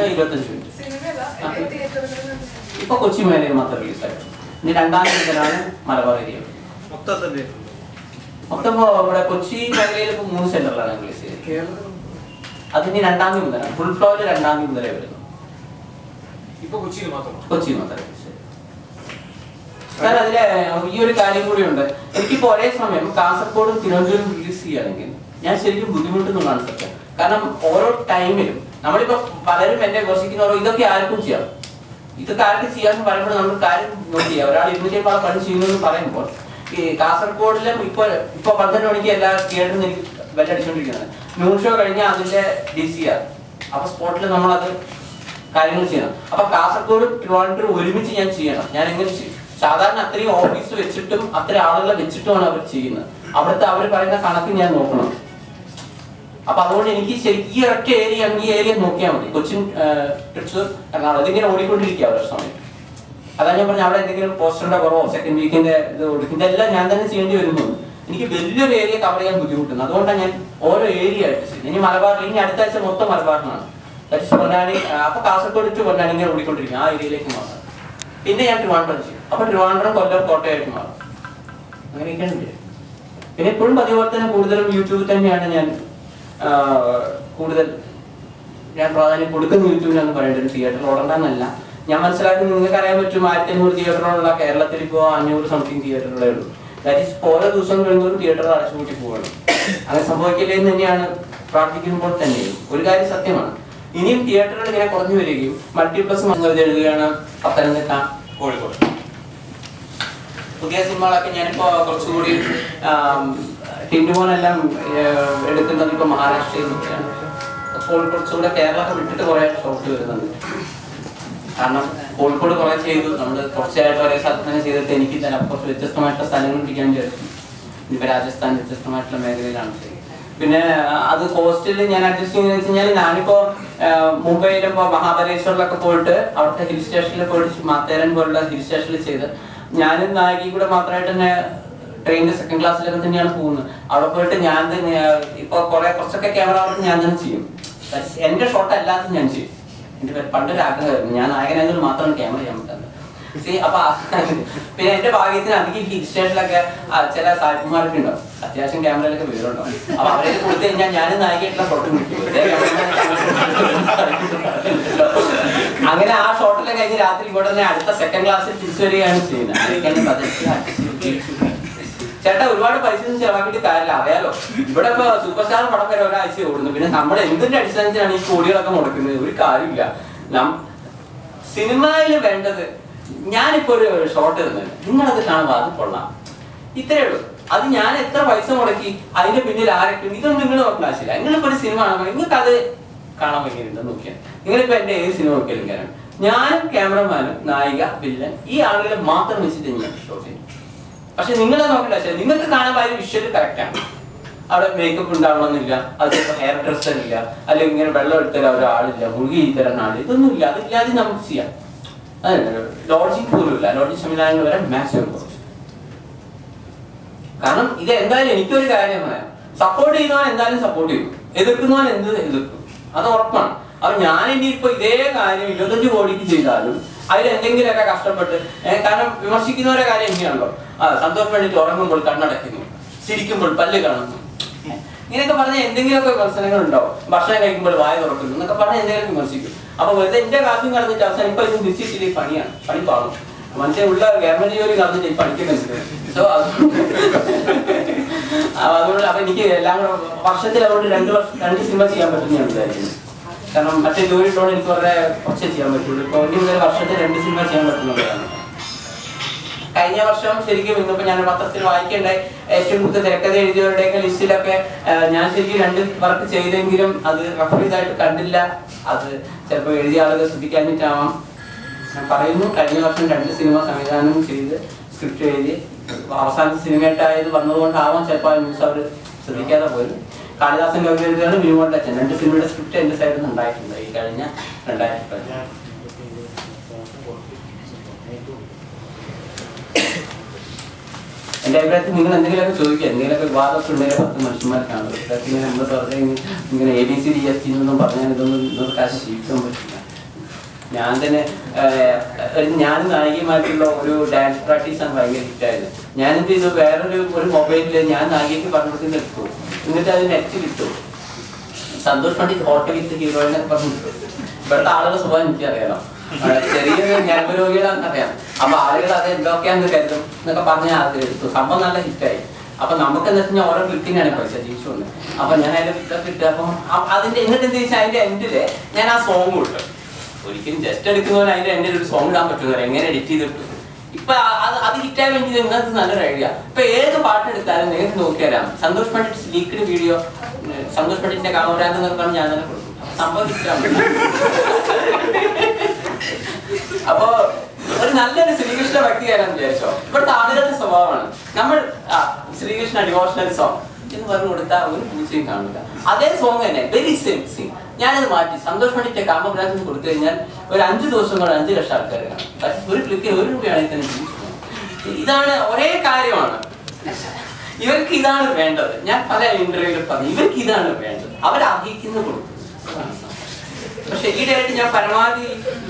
25 മിനിറ്റ്. ഇപ്പൊ കൊച്ചി മേഖലയിൽ മാത്രം റിലീസായിരുന്നു. ഇനി 2-ാം തീയതി മുതലാണ് മലബാർ ഏരിയ. മൊത്തം ഇവിടെ കൊച്ചി മേഖലയിൽ ഇപ്പൊ 3 സെന്ററിലാണ് റിലീസ് ചെയ്തത്. അത് ഇനി 2-ാം തീയതി മുതലാണ്. ഫുൾ ഫ്ലോറിൽ 2-ാം തീയതി മുതലേ വരുന്നു. കൊച്ചി മാത്രം സാർ. അതിലെ ഈ ഒരു കാര്യം കൂടിയുണ്ട്. എനിക്കിപ്പോ ഒരേ സമയം കാസർഗോഡും തിരുവനന്തപുരം റിലീസ് ചെയ്യുകയാണെങ്കിൽ ഞാൻ ശരിക്കും ബുദ്ധിമുട്ടുന്നതാണ് സത്യം. കാരണം ഓരോ ടൈമിലും നമ്മളിപ്പോ പലരും എന്നെ വിമർശിക്കുന്നവരോ ഇതൊക്കെ ആർക്കും ചെയ്യാം, ഇതൊക്കെ ആർക്കും ചെയ്യാന്ന് പറയുമ്പോൾ നമ്മൾ കാര്യം നോക്കിയാ ഒരാൾ 200 പണി ചെയ്യുന്നു പറയുമ്പോൾ ഈ കാസർഗോഡിലും ഇപ്പൊ 12 മണിക്ക് എല്ലാ തിയേറ്ററിൽ എനിക്ക് ബെല്ലടിച്ചുകൊണ്ടിരിക്കുന്നത്. ന്യൂസ് ഷോ കഴിഞ്ഞാൽ അതിന്റെ DC-ആർ. അപ്പൊ സ്പോട്ടിൽ നമ്മളത് കാര്യങ്ങൾ ചെയ്യണം. അപ്പൊ കാസർഗോഡ് ട്രിവാൻഡ്രം ഒരുമിച്ച് ഞാൻ ചെയ്യണം. ഞാൻ എങ്ങനെ സാധാരണ അത്രയും ഓഫീസ് വെച്ചിട്ടും അത്രയും ആളുകളെ വെച്ചിട്ടുമാണ് അവർ ചെയ്യുന്നത്. അവിടുത്തെ അവർ പറയുന്ന കണക്ക് ഞാൻ നോക്കണം. അപ്പൊ അതുകൊണ്ട് എനിക്ക് ശരിക്കും ഈ ഒറ്റ ഏരിയ നോക്കിയാൽ മതി. കൊച്ചിൻ, തൃശ്ശൂർ, എറണാകുളം ഇതിങ്ങനെ ഓടിക്കൊണ്ടിരിക്കുക ഒരു സമയം. അതാണ് ഞാൻ പറഞ്ഞത്. അവിടെ എന്തെങ്കിലും പോസ്റ്ററിന്റെ കുറവോ സെക്കൻഡ് വീക്കിന്റെ ഇത് കൊടുക്കും, ഇതെല്ലാം ഞാൻ തന്നെ ചെയ്യേണ്ടി വരുന്നു. എനിക്ക് വലിയൊരു ഏരിയ കവർ ചെയ്യാൻ ബുദ്ധിമുട്ടുണ്ട്. അതുകൊണ്ടാണ് ഞാൻ ഓരോ ഏരിയ ആയിട്ട് ചെയ്യുന്നത്. ഇനി മലബാറിൽ ഇനി അടുത്ത ആഴ്ച മൊത്തം മലബാറിനാണ്. പൊന്നാനി. അപ്പൊ കാസർഗോഡ് ടു പൊന്നാനി ഇങ്ങനെ ഓടിക്കൊണ്ടിരിക്കും. ആ ഏരിയയിലേക്ക് മാറാം. പിന്നെ ഞാൻ ട്രിവാൻഡ്രം ചെയ്യും. അപ്പൊ ട്രിവാൻഡ്രം, കൊല്ലം, കോട്ടയായിട്ട് മാറും. അങ്ങനെയൊക്കെയാണ്. പിന്നെ ഇപ്പോഴും അതേപോലെ തന്നെ കൂടുതലും യൂട്യൂബിൽ തന്നെയാണ് ഞാൻ കൂടുതൽ പ്രാധാന്യം കൊടുക്കുന്ന. യൂട്യൂബിലാന്ന് പറയേണ്ടത്. തിയേറ്ററിൽ ഓടണ്ടെന്നല്ല. ഞാൻ മനസ്സിലാക്കുന്നത് നിങ്ങൾക്ക് അറിയാൻ പറ്റും 1500 തിയേറ്ററുള്ള കേരളത്തിൽ ഇപ്പോൾ 500 സംതിങ് തിയേറ്ററുകളേ ഉള്ളൂ. ദാറ്റ് ഈസ് ഓരോ ദിവസം കഴിയുമ്പോഴും തിയേറ്റർ അടച്ചുപൂട്ടി പോവുകയാണ്. അങ്ങനെ സംഭവിക്കില്ലേ എന്ന് തന്നെയാണ് പ്രാർത്ഥിക്കുമ്പോൾ തന്നെയും. ഒരു കാര്യം സത്യമാണ്, ഇനിയും തിയേറ്ററുകൾ ഇങ്ങനെ കുറഞ്ഞു വരികയും മൾട്ടിപ്ലക്സ് എഴുതുകയാണ് പത്തനംതിട്ട, കോഴിക്കോട്. പുതിയ സിനിമകളൊക്കെ ഞാനിപ്പോ കുറച്ചുകൂടി ടിൻഡുമോനെല്ലാം എടുക്കുന്നത് ഇപ്പൊ മഹാരാഷ്ട്രയിൽ നിന്നൊക്കെയാണ്. അപ്പോൾ കുറച്ചുകൂടെ കേരളമൊക്കെ വിട്ടിട്ട് കുറെ ഷോട്ട് വരുന്നുണ്ട്. കാരണം കോഴിക്കോട് കുറെ ചെയ്തു, നമ്മൾ കുറച്ചായിട്ട് ഒരേ സ്ഥലത്ത് തന്നെ ചെയ്തിട്ട് എനിക്ക് തന്നെ കുറച്ച് വ്യത്യസ്തമായിട്ടുള്ള സ്ഥലങ്ങൾ പിടിക്കാൻ വിചാരിച്ചു. ഇപ്പൊ രാജസ്ഥാൻ വ്യത്യസ്തമായിട്ടുള്ള മേഖലയിലാണ് ചെയ്തത്. പിന്നെ അത് കോസ്റ്റിൽ ഞാൻ അഡ്ജസ്റ്റ് ചെയ്യുന്നത് വെച്ച് കഴിഞ്ഞാൽ ഞാനിപ്പോ മുംബൈയിലും മഹാബലേശ്വറിലൊക്കെ പോയിട്ട് അവിടുത്തെ ഹിൽ സ്റ്റേഷനിൽ പോയിട്ട് മാത്തേരൻ പോലുള്ള ഹിൽ സ്റ്റേഷനിൽ ചെയ്ത് ഞാനും നായികയും കൂടെ മാത്രമായിട്ട് തന്നെ ട്രെയിനിന്റെ സെക്കൻഡ് ക്ലാസ്സിലൊക്കെ തന്നെയാണ് പോകുന്നത്. അവിടെ പോയിട്ട് ഞാൻ തന്നെ ഇപ്പൊ കുറച്ചൊക്കെ ക്യാമറ അവർക്ക് ഞാൻ തന്നെ ചെയ്യും. എന്റെ ഷോട്ട് അല്ലാത്ത ഞാൻ ചെയ്യും. എന്റെ പണ്ടൊരു ആഗ്രഹമായിരുന്നു ഞാൻ നായകനായതുകൊണ്ട് മാത്രമാണ് ക്യാമറ ചെയ്യാൻ പറ്റുന്നത്. അപ്പൊ പിന്നെ എന്റെ ഭാഗ്യത്തിന് അധികം ഹിൽ സ്റ്റേഷനിലൊക്കെ ചില സായിപ്പന്മാരൊക്കെ ഉണ്ടാവും, അത്യാവശ്യം ക്യാമറയിലൊക്കെ വിവരമുണ്ടാവും. അപ്പൊ അവരെ കൊടുത്തു കഴിഞ്ഞാൽ ഞാനും നായികയായിട്ടുള്ള ഷോട്ട് കിട്ടും. അങ്ങനെ ആ ഷോട്ടിലെ കഴിഞ്ഞ് രാത്രി ഇവിടെ തന്നെ അടുത്ത സെക്കൻഡ് ക്ലാസ്സിൽ തിരിച്ചു വരികയാണ് ചെയ്യുന്നത്. ചേട്ടാ ഒരുപാട് പൈസ ഒന്നും ചെലവാക്കിയിട്ട് കാര്യമില്ല, അറിയാലോ. ഇവിടെ ഇപ്പൊ സൂപ്പർ സ്റ്റാർ പടം വരെ ഒരാഴ്ച ഓടുന്നു. പിന്നെ നമ്മുടെ എന്തിന്റെ അടിസ്ഥാനത്തിലാണ് ഈ കോടികളൊക്കെ മുടക്കുന്നത്? ഒരു കാര്യമില്ല. സിനിമയിൽ വേണ്ടത് ഞാനിപ്പോ ഒരു ഷോട്ട് തന്നത് നിങ്ങളത് കാണുമ്പോൾ അത് കൊള്ളാം, ഇത്രയേ ഉള്ളൂ. അത് ഞാൻ എത്ര പൈസ മുടക്കി അതിന്റെ പിന്നിൽ ആരൊക്കെ ഇതൊന്നും നിങ്ങൾ നോക്കുന്ന ആവശ്യമില്ല. നിങ്ങളിപ്പോ ഒരു സിനിമ കാണുമ്പോൾ നിങ്ങൾക്ക് അത് കാണാൻ ഭയങ്കര നോക്കിയാൽ നിങ്ങളിപ്പോ എന്റെ ഏത് സിനിമ നോക്കിയാലും കാരണം ഞാനും ക്യാമറമാനും നായിക വില്ലൻ ഈ ആളുകളെ മാത്രം വെച്ചിട്ട് ഞാൻ ഷോട്ട് ചെയ്യും. പക്ഷെ നിങ്ങളെ നോക്കേണ്ട ആവശ്യമില്ല. നിങ്ങൾക്ക് കാണാൻ ഭയങ്കര വിഷ്വൽ കറക്റ്റാണ്. അവിടെ മേക്കപ്പ് ഉണ്ടാവണമെന്നില്ല, അത് ചിലപ്പോൾ ഹെയർ ഡ്രസ്സർ ഇല്ല, അല്ലെങ്കിൽ ഇങ്ങനെ വെള്ളം എടുത്തരാൻ ഒരാളില്ല, മുഴുകി തരാൻ ആളില്ല, ഇതൊന്നും ഇല്ല. അതില്ലാതെ നമുക്ക് ചെയ്യാം. ലോഡ്ജിങ് പോലും ഇല്ല. ലോഡ്ജിങ് സംവിധാനങ്ങൾ വരെ മാക്സിമം കുറച്ച്. കാരണം ഇത് എന്തായാലും എനിക്കൊരു കാര്യം പറയാം, സപ്പോർട്ട് ചെയ്യുന്നവൻ എന്തായാലും സപ്പോർട്ട് ചെയ്യും, എതിർക്കുന്നവൻ എന്ത് എതിർക്കും, അത് ഉറപ്പാണ്. അപ്പൊ ഞാൻ ഇനിയിപ്പോ ഇതേ കാര്യം 25 കോടിക്ക് ചെയ്താലും അതിൽ എന്തെങ്കിലുമൊക്കെ കഷ്ടപ്പെട്ട്, കാരണം വിമർശിക്കുന്നവരുടെ കാര്യം എങ്ങനെയാണല്ലോ, സന്തോഷം വേണ്ടിയിട്ട് ഉറങ്ങുമ്പോൾ കണ്ണടയ്ക്കുന്നു, ചിരിക്കുമ്പോൾ പല്ല് കാണുന്നു, ഇങ്ങനെയൊക്കെ പറഞ്ഞ എന്തെങ്കിലുമൊക്കെ വിമർശനങ്ങൾ ഉണ്ടാവും. ഭക്ഷണം കഴിക്കുമ്പോൾ വായ തുറക്കുന്നു എന്നൊക്കെ പറഞ്ഞ് എന്തെങ്കിലും വിമർശിക്കും. അപ്പൊ വെറുതെ എന്റെ കാശും കളഞ്ഞിട്ട് അവസാനം ഇപ്പൊ ഇത് നിശ്ചയിച്ചില്ല, പണിയാണ്, പണി പാടും. മനുഷ്യ ഉള്ള ഗവൺമെന്റ് ജോലി കളഞ്ഞിട്ട് ഈ പണിക്കൊക്കെ. സോ അതുകൊണ്ട് അപ്പൊ എനിക്ക് എല്ലാം കൂടെ വർഷത്തിൽ അതുകൊണ്ട് 2 സിനിമ ചെയ്യാൻ പറ്റും ഞാൻ വിചാരിക്കുന്നു. കാരണം മറ്റേ ജോലി ഇട്ടോണ്ട് എനിക്ക് വളരെ കുറച്ചേ ചെയ്യാൻ പറ്റുള്ളൂ. ഇപ്പൊ വർഷത്തിൽ 2 സിനിമ ചെയ്യാൻ പറ്റുന്നുള്ളതാണ്. കഴിഞ്ഞ വർഷം ശരിക്കും ഇന്നിപ്പോൾ ഞാൻ പത്രത്തിൽ വായിക്കേണ്ടായി ഏറ്റവും കൂടുതൽ തിരക്കഥ എഴുതിയവരുടെയൊക്കെ ലിസ്റ്റിലൊക്കെ ഞാൻ ശരിക്കും 2 വർക്ക് ചെയ്തെങ്കിലും അത് റഫറീസായിട്ട് കണ്ടില്ല. അത് ചിലപ്പോൾ എഴുതിയ ആളുകൾ ശ്രദ്ധിക്കാഞ്ഞിട്ടാവാം. ഞാൻ പറയുന്നു, കഴിഞ്ഞ വർഷം 2 സിനിമ സംവിധാനം ചെയ്ത് സ്ക്രിപ്റ്റ് എഴുതി അവസാനത്തെ സിനിമയായിട്ടായത് വന്നതുകൊണ്ടാവാം ചിലപ്പോൾ ആ ന്യൂസ് അവർ ശ്രദ്ധിക്കാതെ പോയി. കാളിദാസൻ കവിത എഴുതിയാണ് മിനിമോളുടെ അച്ഛൻ. 2 സിനിമയുടെ സ്ക്രിപ്റ്റ് എൻ്റെ സൈഡിൽ നിന്ന് ഉണ്ടായിട്ടുണ്ട് ഈ കഴിഞ്ഞ 2010. എൻ്റെ അഭിപ്രായത്തിൽ നിങ്ങൾ എന്തെങ്കിലുമൊക്കെ ചോദിക്കുക, എന്തെങ്കിലുമൊക്കെ വിവാദമൊക്കെ ഉണ്ടെങ്കിൽ 10 മനുഷ്യന്മാരെ കാണും. ഇങ്ങനെ നമ്മൾ വെറുതെ ഇങ്ങനെ ABCDEFG എന്നൊന്നും പറഞ്ഞാൽ ഇതൊന്നും കാശ് ജീവിക്കാൻ പറ്റില്ല. ഞാൻ തന്നെ ഞാനും നായികയുമായിട്ടുള്ള ഒരു ഡാൻസ് പ്രാക്ടീസാണ് ഭയങ്കര ഹിറ്റായത്. ഞാനെന്ത് ചെയ്തു, വേറൊരു മൊബൈലിൽ ഞാൻ നായികയ്ക്ക് പറഞ്ഞിട്ട് എടുത്തു, എന്നിട്ട് അത് നെറ്റ് കിട്ടും. സന്തോഷ് പണ്ഡിറ്റ് ഫോട്ടോ വിത്ത് ഹീറോയിനെ പറഞ്ഞിട്ട് ഇവിടുത്തെ ആളുകളുടെ സ്വഭാവം എനിക്കറിയാലോ, ചെറിയൊരു ജ്ഞാനരോഗികളാണെന്ന് അറിയാം. അപ്പൊ ആളുകൾ അത് എന്തൊക്കെയാണെന്ന് കരുതും എന്നൊക്കെ പറഞ്ഞ് ആദ്യം എടുത്തു. സംഭവം നല്ല ഹിറ്റായി. അപ്പൊ നമുക്ക് എന്താ വെച്ചാൽ ഓരോ ക്ലിപ്പിങ്ങാണ് പൈസ ജീവിച്ചുകൊണ്ട്. അപ്പൊ ഞാൻ അതിന്റെ ഇതൊക്കെ ഇട്ട് അപ്പം അതിന്റെ എന്നിട്ട് എന്താ വെച്ചാൽ അതിന്റെ എൻഡില് ഞാൻ ആ സോങ് ഇട്ടു. ഒരിക്കലും ജസ്റ്റ് എടുക്കുന്നവരെ അതിന്റെ എൻഡിൽ ഒരു സോങ് ഇടാൻ പറ്റുന്ന എങ്ങനെ എഡിറ്റ് ചെയ്തിട്ടു. ഇപ്പൊ അത് ഹിറ്റാൻ വേണ്ടി നിങ്ങൾക്ക് നല്ലൊരു ഐഡിയ. ഇപ്പൊ ഏത് പാട്ടെടുത്താലും നിങ്ങൾക്ക് നോക്കിയാലാം സന്തോഷ് പണ്ഡിറ്റ് ലീക്ക്ഡ് വീഡിയോ, സന്തോഷ് പണ്ഡിറ്റിന്റെ കാമരാജ് എന്നൊക്കെ ഞാൻ തന്നെ കൊടുക്കും. സംഭവം ഹിറ്റാണ്. അപ്പൊ ഒരു നല്ലൊരു ശ്രീകൃഷ്ണ ഭക്തി തരാന്ന് വിചാരിച്ചോ. ഇവിടുത്തെ ആളുകളുടെ സ്വഭാവമാണ് നമ്മൾ ശ്രീകൃഷ്ണ ഡിവോഷണൽ സോങ് എന്ന് പറഞ്ഞു കൊടുത്താൽ ഒരു പൂച്ചയും കാണില്ല. അതേ സോങ് തന്നെ വെരി സെയിം സിംഗ്. ഞാനത് മാറ്റി സന്തോഷ് പണ്ഡിറ്റ് കാമരാജ് കൊടുത്തു കഴിഞ്ഞാൽ ഒരു 5 ദിവസം കൊണ്ട് 5 ലക്ഷം ആൾക്കാർ കാണും. ഒരു ക്ലിക്കിൽ 1 രൂപയാണെങ്കിൽ തന്നെ. ഇതാണ് ഒരേ കാര്യമാണ്. ഇവർക്ക് ഇതാണ് വേണ്ടത്. ഞാൻ പല ഇന്റർവ്യൂവിൽ പറഞ്ഞു ഇവർക്ക് ഇതാണ് വേണ്ടത്, അവരർഹിക്കുന്ന കൊടുക്കും. പക്ഷെ ഈയിടെയായിട്ട് ഞാൻ പരമാവധി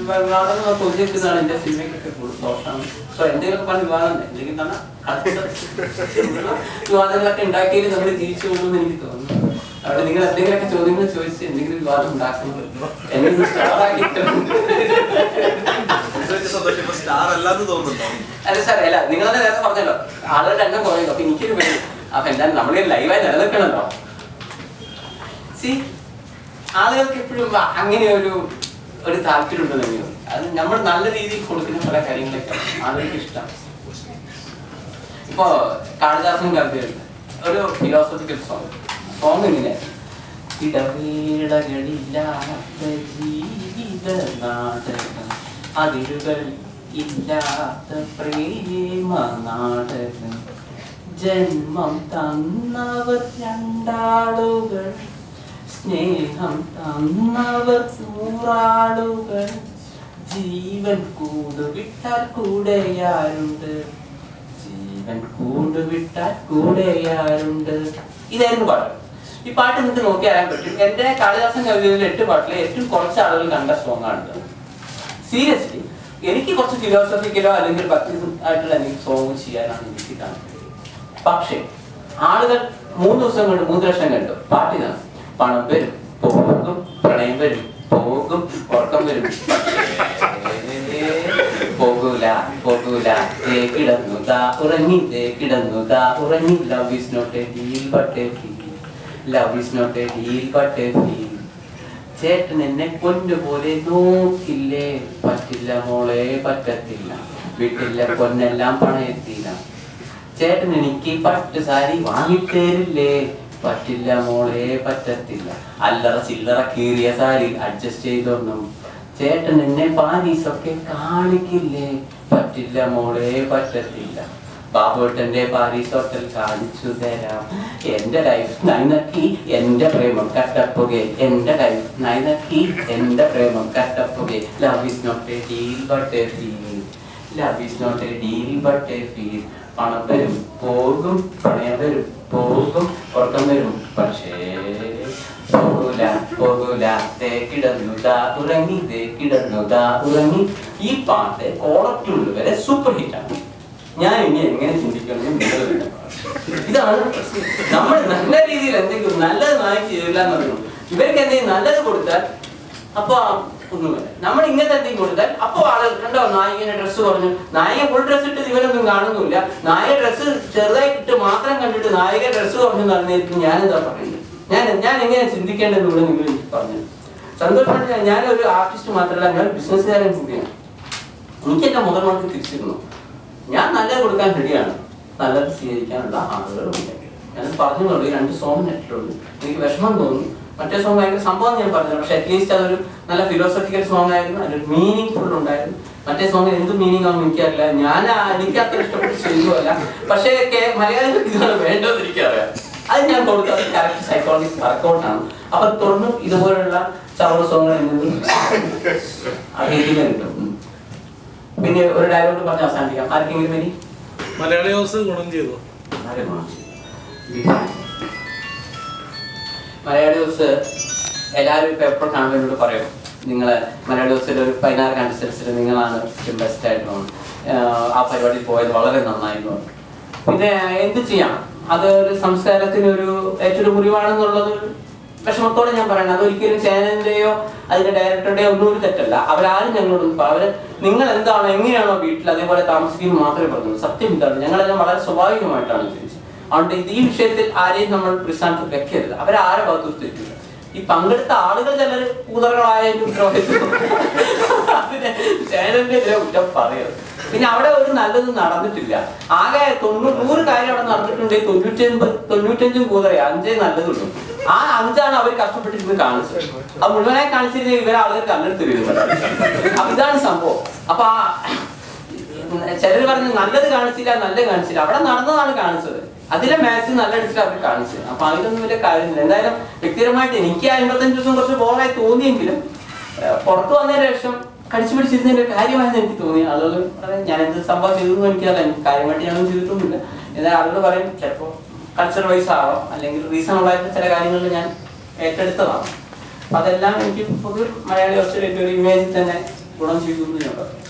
വിവാദം തോന്നിക്കുന്നതാണ് എന്റെ സിനിമയ്ക്കൊക്കെ ദോഷമാണ്. സോ എന്തെങ്കിലുമൊക്കെ പറഞ്ഞ വിവാദം എന്തെങ്കിലും തന്നെ വിവാദങ്ങളൊക്കെ ഉണ്ടാക്കിയാലും നമ്മൾ ജീവിച്ചു പോകുമെന്ന് എനിക്ക് തോന്നുന്നു. അവിടെ നിങ്ങൾ എന്തെങ്കിലുമൊക്കെ ചോദ്യങ്ങൾ ചോദിച്ച് എന്തെങ്കിലും വിവാദം ഉണ്ടാക്കുന്നത് എന്തെങ്കിലും അല്ല സാർ, അല്ല നിങ്ങളത് നേരത്തെ പറഞ്ഞല്ലോ ആളുകളുടെ എണ്ണം കുറയുന്നു. അപ്പൊ എനിക്കൊരു വേണം. അപ്പൊ എന്തായാലും നമ്മൾ ലൈവായി നിലനിൽക്കണല്ലോ. സി ആളുകൾക്ക് എപ്പോഴും അങ്ങനെ ഒരു താല്പര്യം ഉണ്ടെന്നെങ്കിലും അത് നമ്മൾ നല്ല രീതിയിൽ കൊടുക്കുന്ന പല കാര്യങ്ങളൊക്കെ ആളുകൾക്ക് ഇഷ്ടം. ഇപ്പൊ കാളിദാസൻ കവിതയുണ്ട് ഒരു ഫിലോസഫിക്കൽ സോങ് ഇങ്ങനെ ഇടവേളകളില്ലാത്ത ജീവിത നാടകം, അതിരുകൾ ഇല്ലാത്ത പ്രേമ നാടകം, ജന്മം തന്നവർ 2 ആളുകൾ, സ്നേഹം തന്നവർ 100 ആളുകൾ, ജീവൻ കൂടുവിട്ടാൽ കൂടെയാരുണ്ട്, ജീവൻ കൂടുവിട്ടാൽ കൂടെയാരുണ്ട്. ഇതായിരുന്നു പാട്ട്. ഈ പാട്ട് നിങ്ങൾക്ക് നോക്കി അറിയാൻ പറ്റും. എന്റെ കാളിദാസൻ കവിതയിലെ 8 പാട്ടിലെ ഏറ്റവും കുറച്ച് ആളുകൾ കണ്ട സോങ് ആണിത്. സീരിയസ്ലി എനിക്ക് കുറച്ച് ഫിലോസഫിക്കലോ അല്ലെങ്കിൽ ഭക്തി ആയിട്ടുള്ള എനിക്ക് സോങ് ചെയ്യാനാണ് എനിക്ക് താല്പര്യം. പക്ഷേ ആളുകൾ 3 ദിവസം കൊണ്ട് 3 ലക്ഷം കണ്ടു. പാട്ടിനാണ് പണം വരും പോകും, പ്രണയം വരും പോകും, ഉറക്കം വരും പോകൂല പോകൂല, കിടന്നുതാ ഉറങ്ങി കിടന്നുതാ ഉറങ്ങി. Love is not a deal but a feel, love is not a deal but a feel. ചേട്ടൻ എന്നെ പൊന്നുപോലെ നോക്കില്ലേ, പറ്റില്ല മോളെ പറ്റത്തില്ല, വീട്ടില്ല പൊന്നെല്ലാം പണയത്തില്ല. ചേട്ടൻ എനിക്ക് പട്ട് സാരി വാങ്ങിത്തരില്ലേ, പറ്റില്ല മോളെ പറ്റത്തില്ല, അല്ലറ ചില്ലറ കീറിയ സാരി അഡ്ജസ്റ്റ് ചെയ്തൊന്നും. ചേട്ടൻ എന്നെ പാരീസൊക്കെ കാണിക്കില്ലേ, പറ്റില്ല മോളെ പറ്റത്തില്ല, ബാബുട്ടന്റെ പാരീസ് ഹോട്ടൽ കാണിച്ചു തരാം. എന്റെ ലൈഫ് നൈനക്കി എന്റെ പ്രേമം കട്ടപ്പുകെ, എന്റെ ലൈഫ് നൈനക്കി എന്റെ പ്രേമം കട്ടപ്പുകെ. Love is not a deal but a feel, love is not a deal but a feel. പണം വരും പോകും, പണയം വരും പോകും, ഉറക്കം വരും പക്ഷേ പോകൂല പോകൂല, കിടന്നുതാ ഉറങ്ങി കിടന്നുതാ ഉറങ്ങി. ഈ പാട്ട് കോളറ്റുള്ളു വരെ സൂപ്പർ ഹിറ്റാണ്. ഞാൻ ഇനി എങ്ങനെ ചിന്തിക്കണം, ഇതാണ് നമ്മൾ നല്ല രീതിയിൽ എന്തെങ്കിലും നല്ലത് വാങ്ങിച്ച് ചെയ്യില്ല എന്ന് പറയുന്നു. ഇവർക്ക് എന്തെങ്കിലും നല്ലത് കൊടുത്താൽ അപ്പൊ ഒന്നുമില്ല. നമ്മൾ ഇങ്ങനത്തെ എന്തെങ്കിലും കൊടുത്താൽ അപ്പൊ ആളുകൾ കണ്ടോ നായികന്റെ ഡ്രസ്സ് പറഞ്ഞു, നായിക ഫുൾ ഡ്രസ് ഇട്ട് ഇവരൊന്നും കാണുന്നില്ല, നായിക ഡ്രസ്സ് ചെറുതായിട്ട് മാത്രം കണ്ടിട്ട് നായിക ഡ്രസ്സ് പറഞ്ഞു നടന്നിരിക്കും. ഞാനെന്താ പറയുന്നത്, ഞാൻ എങ്ങനെ ചിന്തിക്കേണ്ടത് ഇവിടെ നിങ്ങൾ എനിക്ക് പറഞ്ഞു. സന്തോഷമാണ്. ഞാനൊരു ആർട്ടിസ്റ്റ് മാത്രമല്ല, ഞാൻ ബിസിനസ്സുകാരൻ കൂടിയാണ്. എനിക്ക് എന്റെ മുതൽ മുടക്ക് തിരിച്ചിരുന്നു. ഞാൻ നല്ലത് കൊടുക്കാൻ റെഡിയാണ്, നല്ലത് സ്വീകരിക്കാനുള്ള ആളുകൾ ഉണ്ടെങ്കിൽ. ഞാൻ പറഞ്ഞുള്ളൂ, ഈ 2 സോങ് നെറ്റിലുള്ളൂ. എനിക്ക് വിഷമം തോന്നി. മറ്റേ സോങ് ഭയങ്കര സംഭവം ഞാൻ പറഞ്ഞു, പക്ഷെ അറ്റ്ലീസ്റ്റ് അതൊരു നല്ല ഫിലോസഫിക്കൽ സോങ് ആയിരുന്നു, അതിനൊരു മീനിങ് ഫുൾ ഉണ്ടായിരുന്നു. മറ്റേ സോങ് എന്ത് മീനിങ് ആണെന്ന് എനിക്കറിയില്ല, എനിക്ക് അത്ര ഇഷ്ടപ്പെട്ട് ചെയ്യുമല്ല. പക്ഷേ മലയാളികൾക്ക് ഇതാണ് വേണ്ടതെന്ന് എനിക്കറിയാം. അത് ഞാൻ കൊടുത്തത് കറക്റ്റ് സൈക്കോളജിക് വർക്കൗട്ടാണ്. അപ്പൊ തുടർന്നും ഇതുപോലുള്ള സർവ്വ സോങ്ങുകൾ കിട്ടും. പിന്നെ ഒരു ഡയലോഗ് പറഞ്ഞ് അവസാനിപ്പിക്കാം. ആർക്കെങ്കിലും വേണ്ടി മലയാളി ഹൗസ് ഗുണം ചെയ്തു. മലയാളി ഹൗസ് എല്ലാവരും ഇപ്പൊ എപ്പോഴും കാണുമ്പോൾ എന്നോട് പറയും, നിങ്ങള് മലയാളി ഹൗസിൽ ഒരു 16 കണ്ടസ്റ്റൻസിൽ നിങ്ങളാണ് ബെസ്റ്റ് ആയിട്ട് ആ പരിപാടിയിൽ പോയത്, വളരെ നന്നായിരുന്നു. പിന്നെ എന്ത് ചെയ്യാം, അത് ഒരു സംസ്കാരത്തിന് ഒരു ഏറ്റവും മുറിവാണെന്നുള്ളത് വിഷമത്തോടെ ഞാൻ പറയണം. അതൊരിക്കലും ചാനലിന്റെയോ അതിന്റെ ഡയറക്ടറുടെയോ ഒന്നും ഒരു തെറ്റല്ല. അവരാരും ഞങ്ങളോടൊന്നും അവര് നിങ്ങൾ എന്താണോ എങ്ങനെയാണോ വീട്ടിൽ അതേപോലെ താമസിക്കുന്നു മാത്രമേ പറഞ്ഞുള്ളൂ. സത്യം ഇതാണ്, ഞങ്ങളെല്ലാം വളരെ സ്വാഭാവികമായിട്ടാണ് ചോദിച്ചത്. അതുകൊണ്ട് ഈ വിഷയത്തിൽ ആരെയും നമ്മൾ പ്രതിസ്ഥാനത്ത് വെക്കരുത്. അവരാരെ ഭാഗത്ത് തെറ്റില്ല. ഈ പങ്കെടുത്ത ആളുകൾ ചിലർ കൂതറകളായതിന്റെ ഉത്തരവാദിത്വം അതിനെ ചാനലിന്റെ എതിരെ കുറ്റം പറയരുത്. പിന്നെ അവിടെ ഒരു നല്ലത് നടന്നിട്ടില്ല. ആകെ 100 കാര്യം അവിടെ നടന്നിട്ടുണ്ടെങ്കിൽ 95 കൂതറ 5 നല്ലതുള്ളൂ. ആ 5 അവർ കഷ്ടപ്പെട്ടിരുന്ന് കാണിച്ചത്. അത് മുഴുവനായി കാണിച്ചിരുന്ന ഇവരെ ആളുകൾ കല്ലെടുത്ത് വരുന്നത്. അപ്പൊ ഇതാണ് സംഭവം. അപ്പൊ ചിലർ പറഞ്ഞ് നല്ലത് കാണിച്ചില്ല, നല്ലത് കാണിച്ചില്ല. അവിടെ നടന്നതാണ് കാണിച്ചത്. അതിലെ മാച്ച് നല്ല അടിച്ചിട്ട് അവർ കാണിച്ചത്. അപ്പൊ അതിലൊന്നും വലിയ കാര്യമില്ല. എന്തായാലും വ്യക്തിപരമായിട്ട് എനിക്ക് 55 ദിവസം കുറച്ച് ബോറായി തോന്നിയെങ്കിലും പുറത്തു വന്നതിന് ശേഷം കടിച്ചു പിടിച്ചിരുന്നതിന്റെ കാര്യമായെന്ന് എനിക്ക് തോന്നി. ആളുകൾ പറയാൻ ഞാൻ എന്ത് സംഭവം ചെയ്തെന്ന് എനിക്കറിയാം, കാര്യമായിട്ട് ഞാനൊന്നും ചെയ്തിട്ടൊന്നുമില്ല. എന്നാൽ ആളുകൾ പറയും ചിലപ്പോൾ കൾച്ചർ വൈസ് ആവാം, അല്ലെങ്കിൽ റീസൺ ഉള്ളായിട്ട് ചില കാര്യങ്ങളിൽ ഞാൻ ഏറ്റെടുത്തതാണ്. അപ്പൊ അതെല്ലാം എനിക്ക് പൊതുവെ മലയാളി ഹൗസിലേക്ക് ഒരു ഇമേജിൽ തന്നെ ഗുണം ചെയ്തു എന്ന് ഞാൻ പറയും.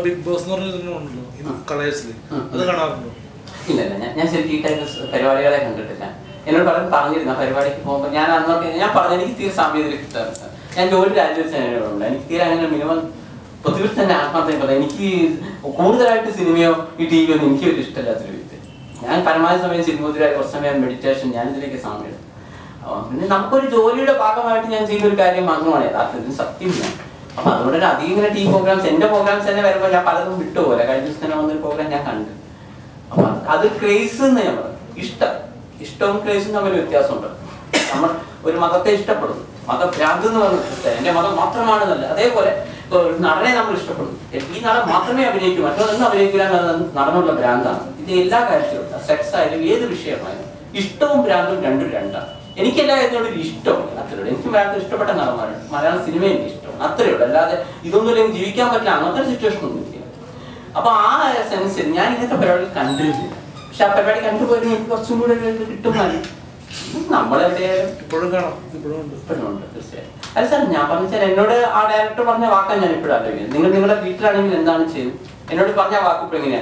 ബിഗ് ബോസ് എന്ന് പറഞ്ഞിട്ടുണ്ടല്ലോ കളേഴ്സിൽ, അത് കാണാറുണ്ടോ? ഇല്ല, ഞാൻ ശരിക്കും ഈ ടൈപ്പ് പരിപാടികളെ കണ്ടിട്ടില്ല. എന്നോട് പറഞ്ഞിരുന്ന പരിപാടിക്ക് പോകുമ്പോൾ ഞാൻ അന്നൊക്കെ ഞാൻ പറഞ്ഞു എനിക്ക് തീരെ സമയത്തിൽ കിട്ടാറില്ല. ഞാൻ ജോലി രാജിവെച്ചുണ്ട്. എനിക്ക് തീരെ അങ്ങനെ മിനിമം പൊതുവിൽ തന്നെ ആത്മാർത്ഥം പറയാം. എനിക്ക് കൂടുതലായിട്ട് സിനിമയോ ഈ ടി വിയോ ഒന്നും എനിക്ക് ഒരു ഇഷ്ടമില്ലാത്തൊരു വ്യക്തി. ഞാൻ പരമാവധി സമയം സിനിമത്തിലായി കുറച്ച് സമയം മെഡിറ്റേഷൻ, ഞാൻ ഇതിലേക്ക് സമയം. പിന്നെ നമുക്കൊരു ജോലിയുടെ ഭാഗമായിട്ട് ഞാൻ ചെയ്യുന്ന ഒരു കാര്യം മാത്രമാണ് യഥാർത്ഥത്തിൽ സത്യമില്ല. അപ്പൊ അതുകൊണ്ട് അധികം ഇങ്ങനെ ടി വി പ്രോഗ്രാംസ്, എന്റെ പ്രോഗ്രാംസ് തന്നെ വരുമ്പോൾ ഞാൻ പലതും വിട്ടുപോലെ. കഴിഞ്ഞ ദിവസം തന്നെ വന്നൊരു പ്രോഗ്രാം ഞാൻ കണ്ടു. അപ്പൊ അത് ക്രേസ് എന്ന് ഞാൻ പറയും. ഇഷ്ടവും ക്രേസും തമ്മിൽ വ്യത്യാസമുണ്ട്. നമ്മൾ ഒരു മതത്തെ ഇഷ്ടപ്പെടുന്നു, മതഭ്രാന്ത് എന്ന് പറഞ്ഞിട്ട് എന്റെ മതം മാത്രമാണെന്നല്ല. അതേപോലെ ഒരു നടനെ നമ്മൾ ഇഷ്ടപ്പെടുന്നു, ഈ നടൻ മാത്രമേ അഭിനയിക്കൂ, മറ്റൊന്നും അഭിനയിക്കില്ല എന്നത് നടനുള്ള ഭ്രാന്താണ്. ഇത് എല്ലാ കാര്യത്തിലും, സെക്സ് ആയാലും ഏത് വിഷയമായാലും ഇഷ്ടവും ഭ്രാന്തും രണ്ടാണ്. എനിക്ക് എല്ലാ കാര്യത്തിനോടും ഇഷ്ടമുണ്ട്, അത്രയുള്ളൂ. എനിക്ക് ഭ്രാന്ത് ഇഷ്ടപ്പെട്ട നടന്മാരുണ്ട്, മലയാള സിനിമ എനിക്ക് ഇഷ്ടമാണ്, അത്രയേ ഉള്ളൂ. അല്ലാതെ ഇതൊന്നും എനിക്ക് ജീവിക്കാൻ പറ്റില്ല അങ്ങനത്തെ ഒരു സിറ്റുവേഷൻ ഒന്നും എനിക്ക്. അപ്പൊ ആ സെൻസിൽ ഞാൻ ഇങ്ങനത്തെ പരിപാടി കണ്ടിരുന്നില്ല. പക്ഷെ ആ പരിപാടി കണ്ടുപോയി എനിക്ക് കുറച്ചും കൂടെ കിട്ടുമായിരുന്നു. നമ്മളെവിടെയായാലും ഇപ്പോഴും കാണാം, ഇപ്പോഴും ഉണ്ട് തീർച്ചയായും. അല്ല സാർ, ഞാൻ പറഞ്ഞാൽ എന്നോട് ആ ഡയറക്ടർ പറഞ്ഞ വാക്കാൻ ഞാൻ ഇപ്പോഴും ആലോചിക്കുന്നത്. നിങ്ങൾ നിങ്ങളുടെ വീട്ടിലാണെങ്കിൽ എന്താണ് ചെയ്യുന്നത്? എന്നോട് പറഞ്ഞ വാക്ക് ഇപ്പൊ എങ്ങനെയാ,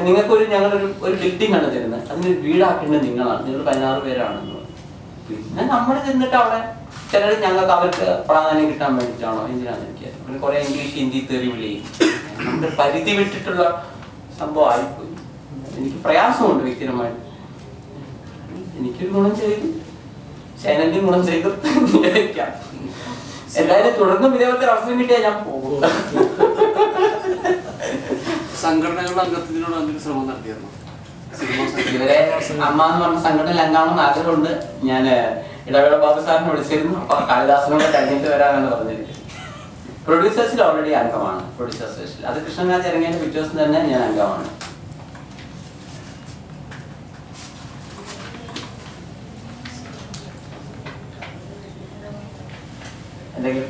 നിങ്ങൾക്കൊരു ഞങ്ങളൊരു ബിൽഡിംഗ് ആണ് തരുന്നത്, അതിനൊരു വീടാക്കേണ്ടത് നിങ്ങളാണ്, നിങ്ങൾ 16 പേരാണെന്ന്. പിന്നെ നമ്മൾ ചെന്നിട്ട് അവിടെ ചിലർ ഞങ്ങൾക്ക് അവർക്ക് പ്രാധാന്യം കിട്ടാൻ വേണ്ടിയിട്ടാണോ എന്തിനാന്ന് എനിക്കറിയാം. പിന്നെ കുറെ ഇംഗ്ലീഷ് ഹിന്ദി തെറി വിളി, നമ്മുടെ പരിധി വിട്ടിട്ടുള്ള സംഭവം ആയിപ്പോയി. എനിക്ക് പ്രയാസമുണ്ട് വ്യക്തിപരമായിട്ട്. എനിക്കൊരു ഗുണം ചെയ്തു, ചാനലിന് ഗുണം ചെയ്തു. എല്ലാവരും തുടർന്നും ഇതേപോലത്തെ അവസരം കിട്ടിയാൽ ഞാൻ പോകും. സംഘടനകളുടെ അംഗത്തിനോട് എന്തെങ്കിലും ശ്രമം നടത്തിയിരുന്നു? ഇവരെ അമ്മ എന്ന് പറഞ്ഞ സംഘടനയിൽ അംഗമാണെന്ന് ആഗ്രഹമുണ്ട്. ഞാൻ ഇടവേള ബാബു സാറിനെ വിളിച്ചിരുന്നു. അപ്പൊ കാളിദാസനോട് കഴിഞ്ഞിട്ട് വരാനാണ് പറഞ്ഞിരിക്കുന്നത്. പ്രൊഡ്യൂസേഴ്സിൽ ഓൾറെഡി അംഗമാണ്. പ്രൊഡ്യൂസേഴ്സിൽ അത് കൃഷ്ണനാഥ് ഇറങ്ങിയതിന്റെ പിറ്റേ ദിവസം തന്നെ ഞാൻ അംഗമാണ്. എന്തെങ്കിലും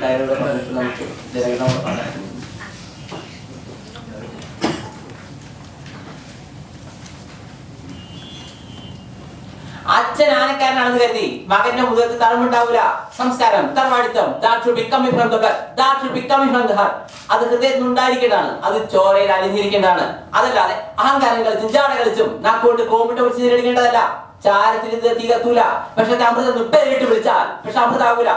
ഡയലോഗ് പറഞ്ഞിട്ട് നമുക്ക് ജനങ്ങളോട് പറയാം. അച്ഛൻ ആനക്കാരനാണെന്ന് കരുതി മകന്റെ മുഖത്ത് തഴമുണ്ടാവില്ല. സംസ്കാരം, തറവാടിത്തം, അത് ഹൃദയത്തിൽ ഉണ്ടായിരിക്കേണ്ടതാണ്. അത് ചോരയിൽ അലിഞ്ഞിരിക്കേണ്ടതാണ്. അതല്ലാതെ അഹങ്കാരം കളിച്ചും ജാട കളിച്ചും നാക്കോട്ട് കോമിട്ട് വിളിച്ച് നേരിടേണ്ടതല്ല. ചാരത്തിൽ തീ കത്തൂല, പക്ഷെ അമൃതം 30 വിളിച്ചാൽ പക്ഷെ അമൃതാവൂല.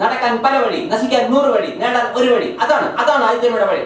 നടക്കാൻ പല വഴി, നശിക്കാൻ 100 വഴി, നേടാൻ ഒരു വഴി. അതാണ് ആദ്യത്തെ വഴി.